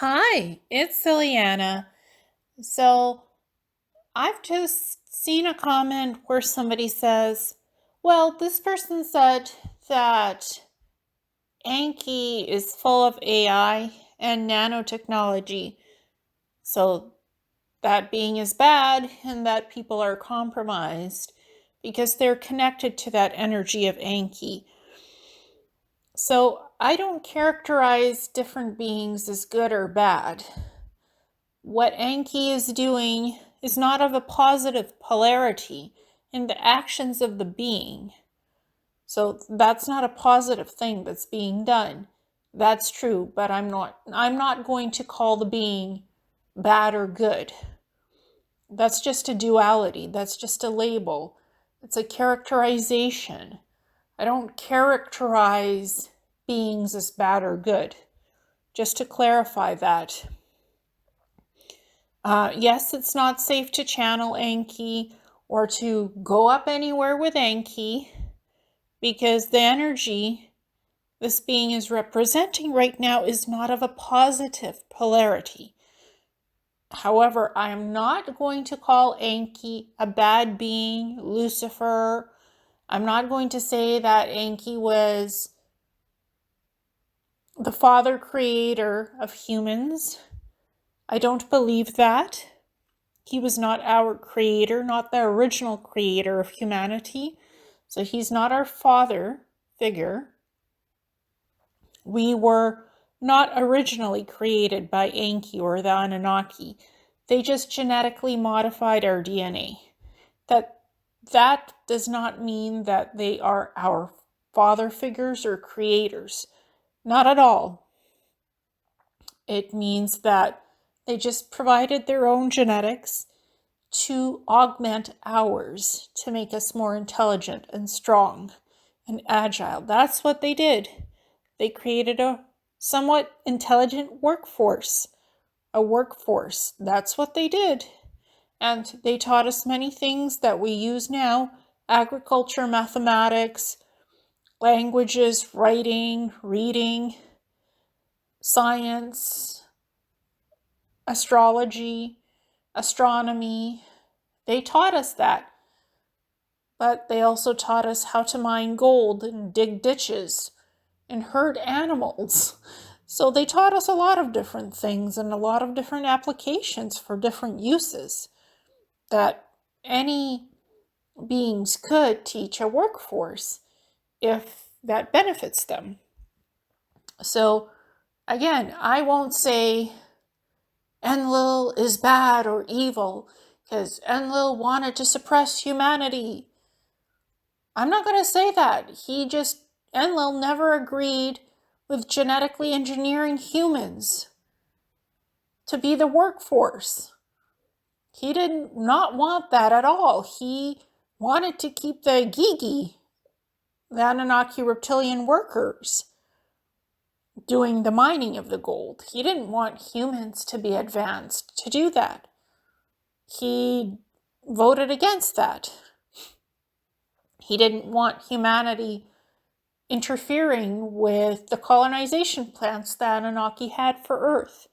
Hi, it's Ileana. So I've just seen a comment where somebody says, well, this person said that Anki is full of AI and nanotechnology. So that being is bad and that people are compromised because they're connected to that energy of Anki. So I don't characterize different beings as good or bad. What Anki is doing is not of a positive polarity in the actions of the being. So that's not a positive thing that's being done. That's true, but I'm not going to call the being bad or good. That's just a duality. That's just a label. It's a characterization. I don't characterize beings as bad or good. Just to clarify that. Yes, it's not safe to channel Anki or to go up anywhere with Anki because the energy this being is representing right now is not of a positive polarity. However, I am not going to call Anki a bad being, Lucifer. I'm not going to say that Anki was the father creator of humans. I don't believe that. He was not our creator, not the original creator of humanity. So he's not our father figure. We were not originally created by Enki or the Anunnaki. They just genetically modified our DNA. That does not mean that they are our father figures or creators. Not at all. It means that they just provided their own genetics to augment ours, to make us more intelligent and strong and agile. That's what they did. They created a somewhat intelligent workforce. A workforce. That's what they did. And they taught us many things that we use now: agriculture, mathematics, languages, writing, reading, science, astrology, astronomy. They taught us that. But they also taught us how to mine gold and dig ditches and herd animals. So they taught us a lot of different things and a lot of different applications for different uses that any beings could teach a workforce if that benefits them. So again, I won't say Enlil is bad or evil because Enlil wanted to suppress humanity. I'm not going to say that. Enlil never agreed with genetically engineering humans to be the workforce. He did not want that at all. He wanted to keep the Gigi, the Anunnaki reptilian workers, doing the mining of the gold. He didn't want humans to be advanced to do that. He voted against that. He didn't want humanity interfering with the colonization plans that Anunnaki had for Earth.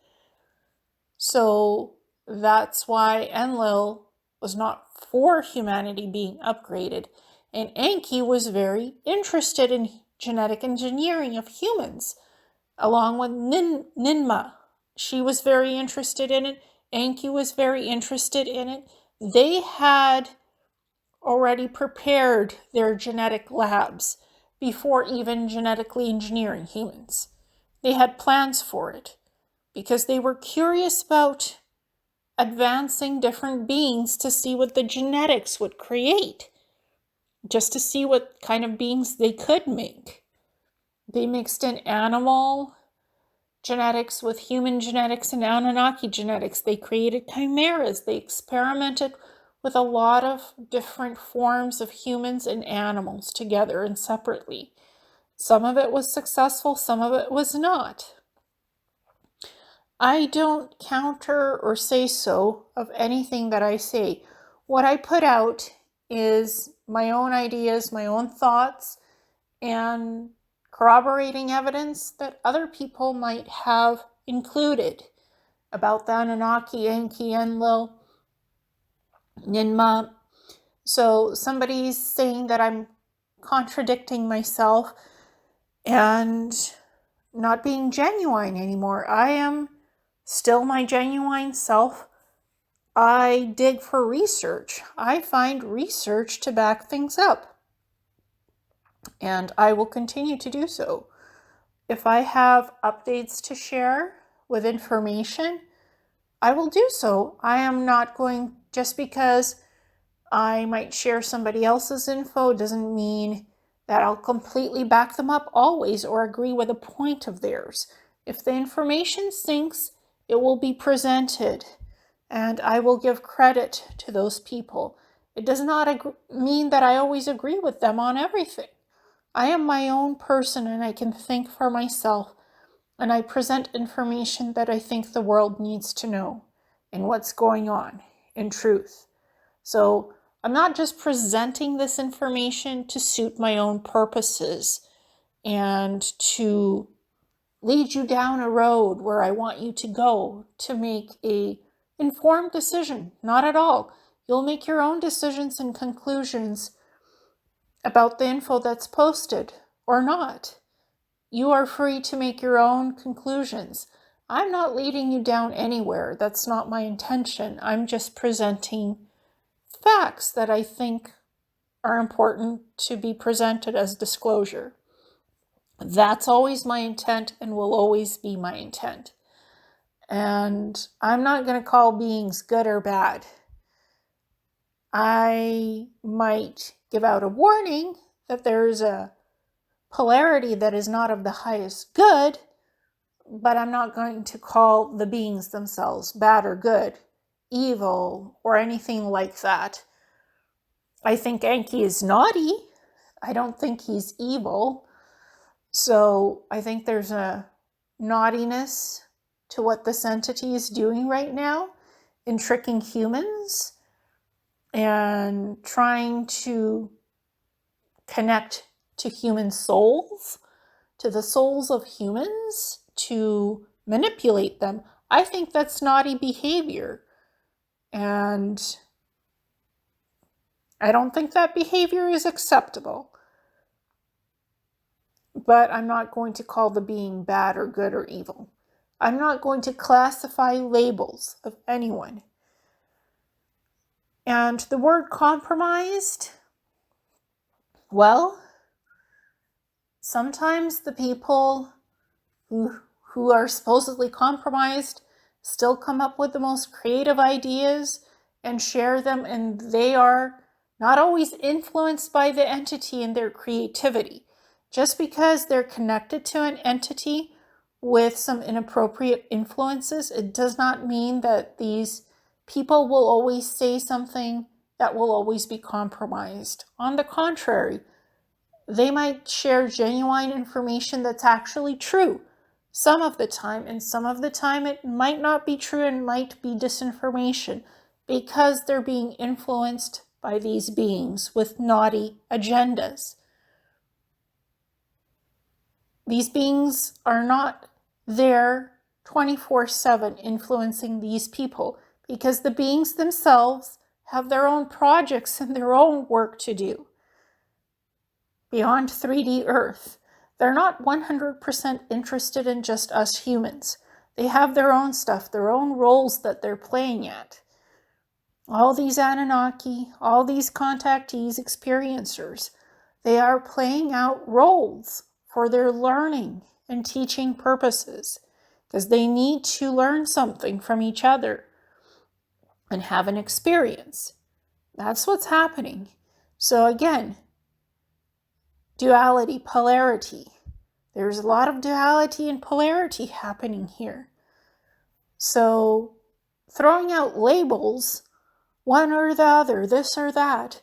So that's why Enlil was not for humanity being upgraded. And Anki was very interested in genetic engineering of humans, along with Ninma. She was very interested in it. Anki was very interested in it. They had already prepared their genetic labs before even genetically engineering humans. They had plans for it because they were curious about advancing different beings to see what the genetics would create, just to see what kind of beings they could make. They mixed in animal genetics with human genetics and Anunnaki genetics. They created chimeras. They experimented with a lot of different forms of humans and animals together and separately. Some of it was successful, some of it was not. I don't counter or say so of anything that I say. What I put out is my own ideas, my own thoughts, and corroborating evidence that other people might have included. about the Anunnaki, Anki, Enlil, Ninma. So somebody's saying that I'm contradicting myself and not being genuine anymore. I am still my genuine self. I dig for research. I find research to back things up. And I will continue to do so. If I have updates to share with information, I will do so. I am not going, just because I might share somebody else's info doesn't mean that I'll completely back them up always or agree with a point of theirs. If the information sinks, it will be presented, and I will give credit to those people. It does not mean that I always agree with them on everything. I am my own person, and I can think for myself, and I present information that I think the world needs to know and what's going on in truth. So I'm not just presenting this information to suit my own purposes and to lead you down a road where I want you to go to make an informed decision. Not at all. You'll make your own decisions and conclusions about the info that's posted or not. You are free to make your own conclusions. I'm not leading you down anywhere. That's not my intention. I'm just presenting facts that I think are important to be presented as disclosure. That's always my intent and will always be my intent. And I'm not going to call beings good or bad. I might give out a warning that there's a polarity that is not of the highest good, but I'm not going to call the beings themselves bad or good, evil, or anything like that. I think Anki is naughty. I don't think he's evil. So I think there's a naughtiness to what this entity is doing right now in tricking humans and trying to connect to human souls, to the souls of humans, to manipulate them. I think that's naughty behavior. And I don't think that behavior is acceptable. But I'm not going to call the being bad or good or evil. I'm not going to classify labels of anyone. And the word compromised, well, sometimes the people who are supposedly compromised still come up with the most creative ideas and share them, and they are not always influenced by the entity and their creativity. Just because they're connected to an entity with some inappropriate influences, it does not mean that these people will always say something that will always be compromised. On the contrary, they might share genuine information that's actually true some of the time, and some of the time it might not be true and might be disinformation because they're being influenced by these beings with naughty agendas. These beings are not there 24/7 influencing these people because the beings themselves have their own projects and their own work to do beyond 3D Earth. They're not 100% interested in just us humans. They have their own stuff, their own roles that they're playing at. All these Anunnaki, all these contactees, experiencers, they are playing out roles for their learning and teaching purposes because they need to learn something from each other and have an experience. That's what's happening. So again, duality, polarity. There's a lot of duality and polarity happening here. So throwing out labels, one or the other, this or that,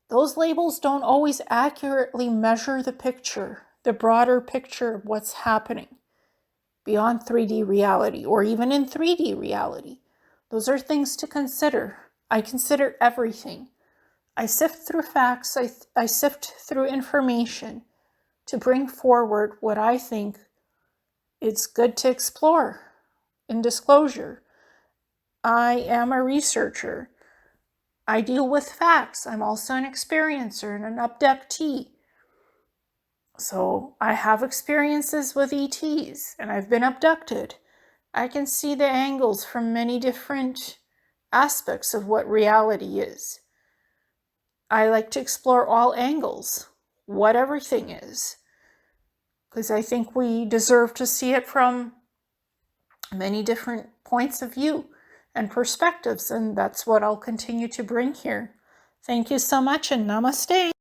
those labels don't always accurately measure the picture, the broader picture of what's happening beyond 3D reality or even in 3D reality. Those are things to consider. I consider everything. I sift through facts, I sift through information to bring forward what I think it's good to explore in disclosure. I am a researcher. I deal with facts. I'm also an experiencer and an abductee. So I have experiences with ETs, and I've been abducted. I can see the angles from many different aspects of what reality is. I like to explore all angles, what everything is, because I think we deserve to see it from many different points of view and perspectives, and that's what I'll continue to bring here. Thank you so much, and namaste.